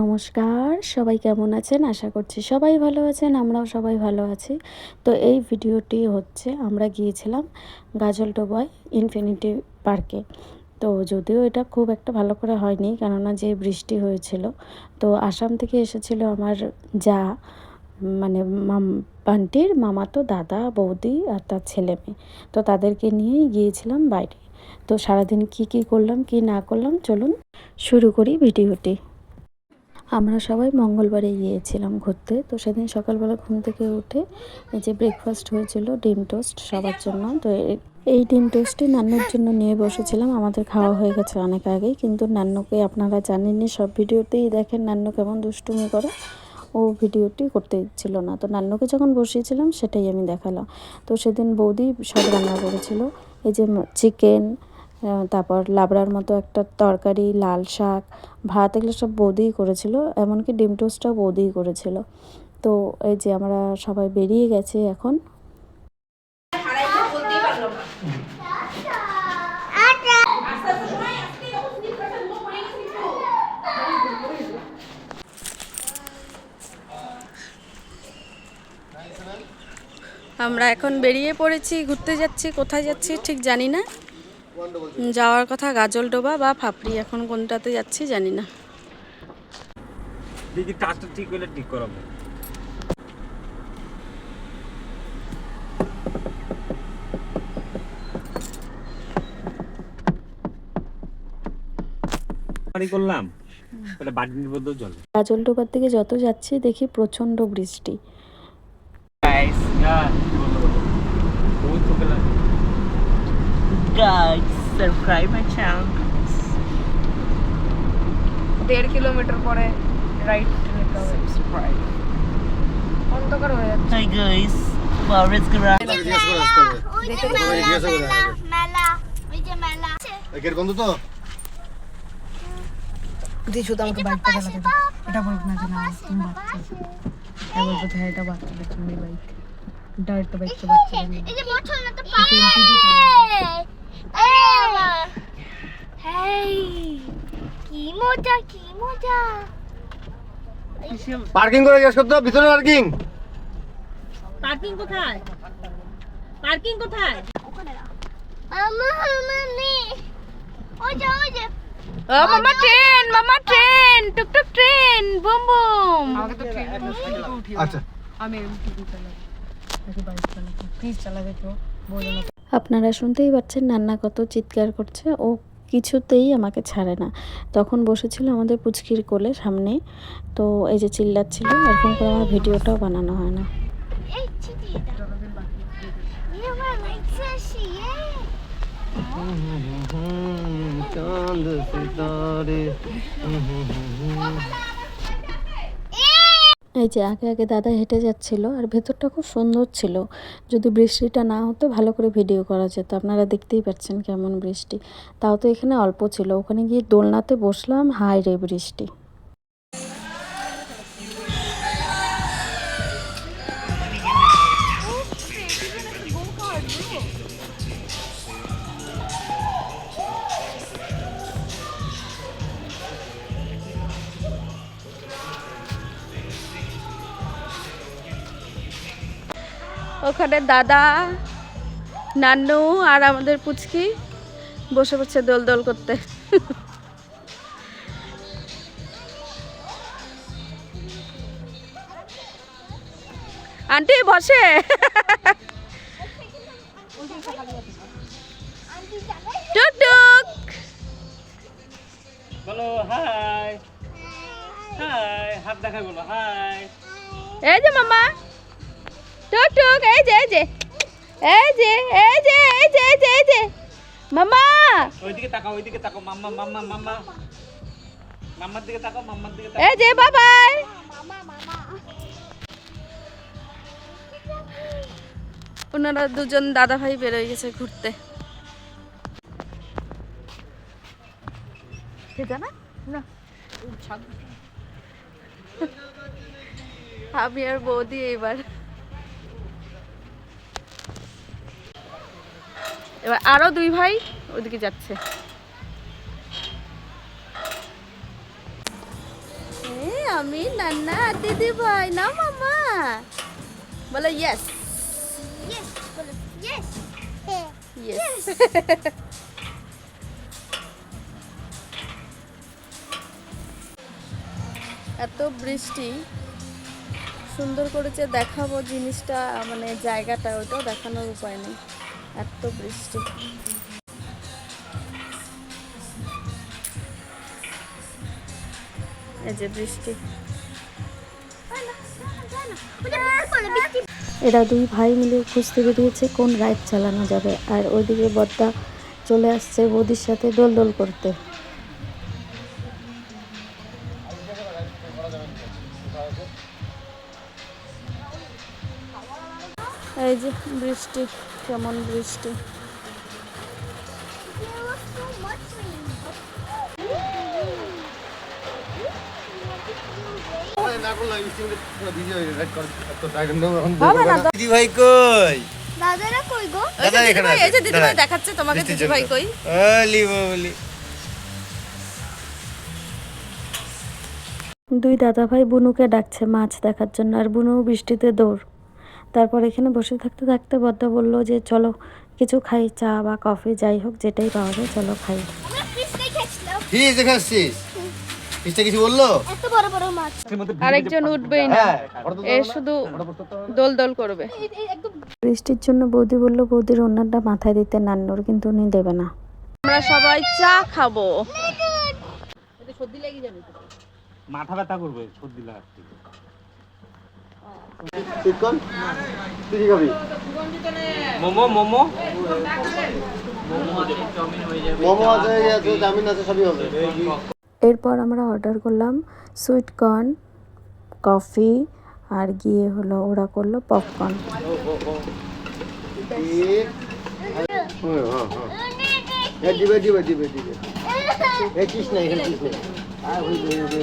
নমস্কার, সবাই কেমন আছেন? আশা করছি সবাই ভালো আছেন, আমরাও সবাই ভালো আছি। তো এই ভিডিওটি হচ্ছে আমরা গিয়েছিলাম গাজলডোবায় ইনফিনিটি পার্কে। তো যদিও এটা খুব একটা ভালো করে হয়নি, কেননা যে বৃষ্টি হয়েছিল। তো আসাম থেকে এসেছিল আমার যা, মানে বান্টির মামাতো দাদা বৌদি আর তার ছেলে মেয়ে। তো তাদেরকে নিয়েই গিয়েছিলাম বাইরে। তো সারাদিন কি করলাম কি না করলাম চলুন শুরু করি ভিডিওটি। আমরা সবাই মঙ্গলবারে গিয়েছিলাম ঘুরতে। তো সেদিন সকালবেলা ঘুম থেকে উঠে এই যে ব্রেকফাস্ট হয়েছিল ডিম টোস্ট সবার জন্য। তো এই ডিম টোস্টই নান্নুর জন্য নিয়ে বসেছিলাম। আমাদের খাওয়া হয়ে গেছে অনেক আগেই, কিন্তু নান্নুকে আপনারা জানেননি, সব ভিডিওতেই দেখেন নান্নু কেমন দুষ্টুমি করে। ও ভিডিওটি করতে দিচ্ছিল না, তো নান্নুকে যখন বসিয়েছিলাম সেটাই আমি দেখালাম। তো সেদিন বৌদি সব রান্না করেছিল, এই যে চিকেন, তারপর লাবড়ার মতো একটা তরকারি, লাল শাক, ভাত, এগুলো সব বৌদিই করেছিল। এমনকি ডিম টোস্টটাও বৌদিই করেছিল। তো এই যে আমরা সবাই বেরিয়ে গেছি এখন। আমরা এখন বেরিয়ে পড়েছি, ঘুরতে যাচ্ছি। কোথায় যাচ্ছি ঠিক জানি না। যাওয়ার কথা গাজলডোবা বা ফাপড়ি, এখন কোনটাতে যাচ্ছি জানি না। দেখি টাচটা ঠিক হলে ঠিক করাবো। করলাম এটা বাড়ির মধ্যে চলে। গাজলডোবার দিকে যত যাচ্ছি দেখি প্রচন্ড বৃষ্টি। Guys subscribe my channel. 1.5 kilometre পরে রাইট নিতে হবে। সাবস্ক্রাইব অন্ধকার হয়ে যাচ্ছে। হাই গাইস, ফরেস্ট গ্রাম মেলা ওই যে মেলা একের বন্ধু তো দি শুধু আমাকে বাইকটা চালাতে দাও। এটা বলবো না যে না তুমি বাচ্চা, এটা বলবো হ্যাঁ এটা বাচ্চাদের জন্য বাইক, ডাইরেক্ট বাইকটা বাচ্চাদের জন্য। এই যে মোটর না তো পায়ে হেই কি মজা কি মজা। পার্কিং করে জিজ্ঞেস করতো, ভিতরে পার্কিং। পার্কিং কোথায়? পার্কিং কোথায়? আমা মামি ওই যে ও মামা ট্রেন টুকটুক ট্রেন বুম বুম। আমাকে তো ট্রেনে উঠিও। আচ্ছা আমি এমনি চালাই, নাকি বাইক চালাতে প্লিজ চালাবে তো বলে না। আপনারা শুনতেই পাচ্ছেন নান্না কত চিৎকার করছে। ও কিছুতেই আমাকে ছাড়ে না। তখন বসেছিল আমাদের পুচকির কোলে সামনে। তো এই যে চিল্লাচ্ছিল, এরকম করে আমার ভিডিওটাও বানানো হয় না। এই চিঠি এটা ये আমার লাইটস আসি চাঁদ সিতারে। এই যে আগে আগে দাদা হেঁটে যাচ্ছিল, আর ভেতরটা খুব সুন্দর ছিল। যদি বৃষ্টিটা না হতো ভালো করে ভিডিও করা যেত। আপনারা দেখতেই পাচ্ছেন কেমন বৃষ্টি। তাও তো এখানে অল্প ছিল। ওখানে গিয়ে দোলনাতে বসলাম, হাই রে বৃষ্টি। ওখানে দাদা, নান্নু আর আমাদের পুচকি বসে বসে দোল দোল করতে। আন্টি বসে। টুক টুক বলো হাই। হাই, হাত দেখাই বলো হাই। এই যে মামা টুক টুক, এই যে এই যে এই যে এই যে এই যে এই যে এই যে মামা, ওইদিকে তাকাও মাম্মা মাম্মা মাম্মা। মাম্মার দিকে তাকাও, মাম্মার দিকে তাকাও। এই যে বাবাই। ওনারা দুজন দাদা ভাই বেরোয় গেছে ঘুরতে। আমি আর বৌদি এবার আরো দুই ভাই ওদিকে যাচ্ছে। আমি নান্না আর দিদি ভাই না মামা বলো ইয়েস Yes. Yes. ইয়েস এত বৃষ্টি সুন্দর করেছে দেখাবো জিনিসটা মানে জায়গাটা ওটাও দেখানোর উপায় নেই এত বৃষ্টি এই যে বৃষ্টি এরা দুই ভাই মিলে খুঁজতে বেরিয়েছে কোন রাইড চালানো যাবে আর ওইদিকে বদ্দা চলে আসছে বৌদির সাথে দোল করতে এই যে বৃষ্টি কেমন বৃষ্টি দিদি ভাই কই? দাদারা কই গো? দাদা এখানে আছে। এই যে দিদি ভাই দেখাচ্ছে তোমাকে দিদি ভাই কই ওলি বলি। দুই দাদা ভাই বুনুকে ডাকছে মাছ দেখার জন্য আর বুনু বৃষ্টিতে দৌড় তারপর এখানে বসে থাকতে থাকতে বদ্দা বললো যে চলো কিছু খাই চা বা কফি যাই হোক যেটাই পাওয়া যায় চলো খাই আমরা ফিশ দেখেছিলাম। ফিস দেখাচ্ছিস? ফিসটা কিছু বললো? এত বড় বড় মাছ। আরেকজন উঠবেই না হ্যাঁ, এ শুধু দোল করবে এই একদম বৃষ্টির জন্য বৌদি বলল বৌদির ওনারটা মাথায় দিতে নান্নুর কিন্তু উনি দেবে না আমরা সবাই চা খাবো মাথা ব্যথা করবে সর্দি লাগছে ঠিক কর। তুই কি খাবি? মোমো মোমো মোমো আছে, ইয়ে আছে, চাউমিন আছে, সবই হবে। এরপর আমরা অর্ডার করলাম সুইট কর্ন কফি আর গিয়ে হলো ওরা করলো পপকর্ন ঠিক। হ্যাঁ, হ্যাঁ, হ্যাঁ। এই দিবে, দিবে, দিবে, দিবে। এই চিস নাই, এখানে চিস নেই। আর ওই যে, ওই যে,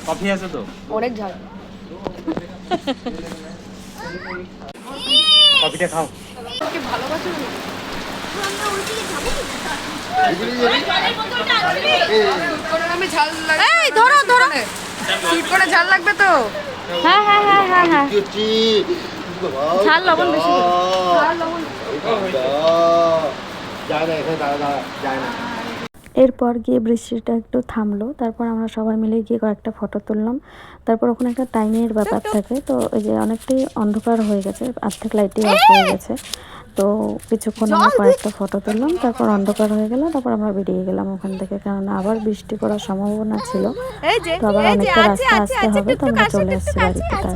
কফি আছে তো অনেক ঝাল কফিটা খাও এই ধরো ধরো সুইট করে ঝাল লাগবে তো হ্যাঁ হ্যাঁ হ্যাঁ হ্যাঁ হ্যাঁ কিউটি। বাবা, ঝাল লবণ বেশি দিও। যায় না, এখানে দাঁড়া, দাঁড়া, যায় না। এরপর গিয়ে বৃষ্টিটা একটু থামলো তারপর আমরা সবাই মিলে গিয়ে কয়েকটা ফটো তুললাম তারপর ওখানে একটা টাইমের ব্যাপার থাকে তো ওই যে অনেকটাই অন্ধকার হয়ে গেছে অর্ধেক লাইটই অফ হয়ে গেছে তো কিছুক্ষণ আমরা কয়েকটা ফটো তুললাম তারপর অন্ধকার হয়ে গেল তারপর আমরা বেরিয়ে গেলাম ওখান থেকে কারণ আবার বৃষ্টি পড়ার সম্ভাবনা ছিল তো আবার অনেকটা রাস্তা আসতে হবে তো আমরা চলে আসছি বাড়িতে তারপর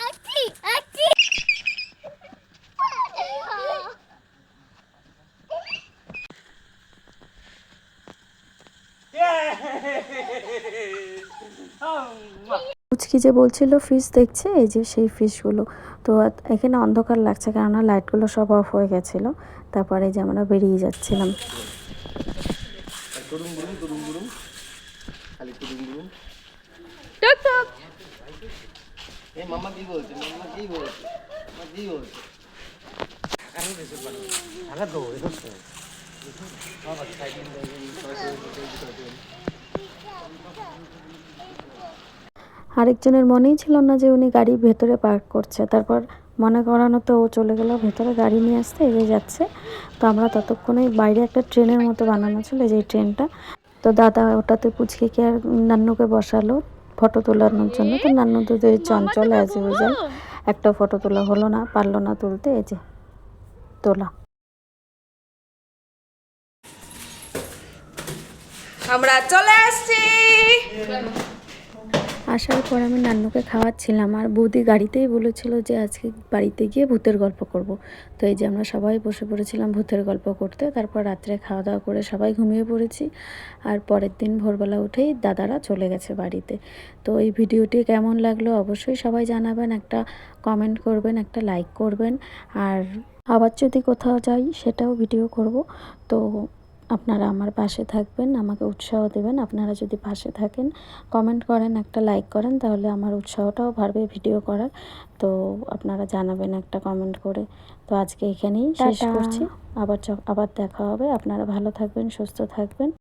আটি আটি মুচকি যে বলছিল ফিশ দেখছে এই যে সেই ফিশগুলো তো এখানে অন্ধকার লাগছে কেননা লাইটগুলো সব অফ হয়ে গেছিলো তারপরে যে আমরা বেরিয়ে যাচ্ছিলাম টুরুম গুরুম, টুরুম গুরুম। খালি টুরুম গুরুম। এই মাম্মা কি বলছে? মাম্মা কি বলছে? মাম্মা কি বলছে? আরেকজনের মনেই ছিল না যে উনি গাড়ি ভেতরে পার্ক করছে তারপর মনে করানো তো ও চলে গেল ভেতরে গাড়ি নিয়ে আসতে এগিয়ে যাচ্ছে তো আমরা ততক্ষণে বাইরে একটা ট্রেনের মতো বানানো ছিল যে ট্রেনটা তো দাদা ওটাতে পুচকে আর নান্নুকে বসালো ফটো তোলানোর জন্য তো নান্নু তো চঞ্চল অ্যাজ ইউজুয়াল একটা ফটো তোলা হলো না পারলো না তুলতে এই যে তোলা আমরা চলে আসছি আসার পর আমি নান্নুকে খাওয়াচ্ছিলাম আর বৌদি গাড়িতেই বলেছিল যে আজকে বাড়িতে গিয়ে ভূতের গল্প করব তো এই যে আমরা সবাই বসে পড়েছিলাম ভূতের গল্প করতে তারপর রাত্রে খাওয়া দাওয়া করে সবাই ঘুমিয়ে পড়েছি আর পরের দিন ভোরবেলা উঠেই দাদারা চলে গেছে বাড়িতে তো এই ভিডিওটি কেমন লাগলো অবশ্যই সবাই জানাবেন একটা কমেন্ট করবেন একটা লাইক করবেন আর আবার যদি কোথাও যাই সেটাও ভিডিও করব তো আপনারা আমার পাশে থাকবেন, আমাকে উৎসাহ দেবেন। আপনারা যদি পাশে থাকেন, কমেন্ট করেন, একটা লাইক করেন, তাহলে আমার উৎসাহটাও বাড়বে ভিডিও করার। তো আপনারা জানাবেন একটা কমেন্ট করে। তো আজকে এখানেই শেষ করছি। আবার দেখা হবে। আপনারা ভালো থাকবেন, সুস্থ থাকবেন।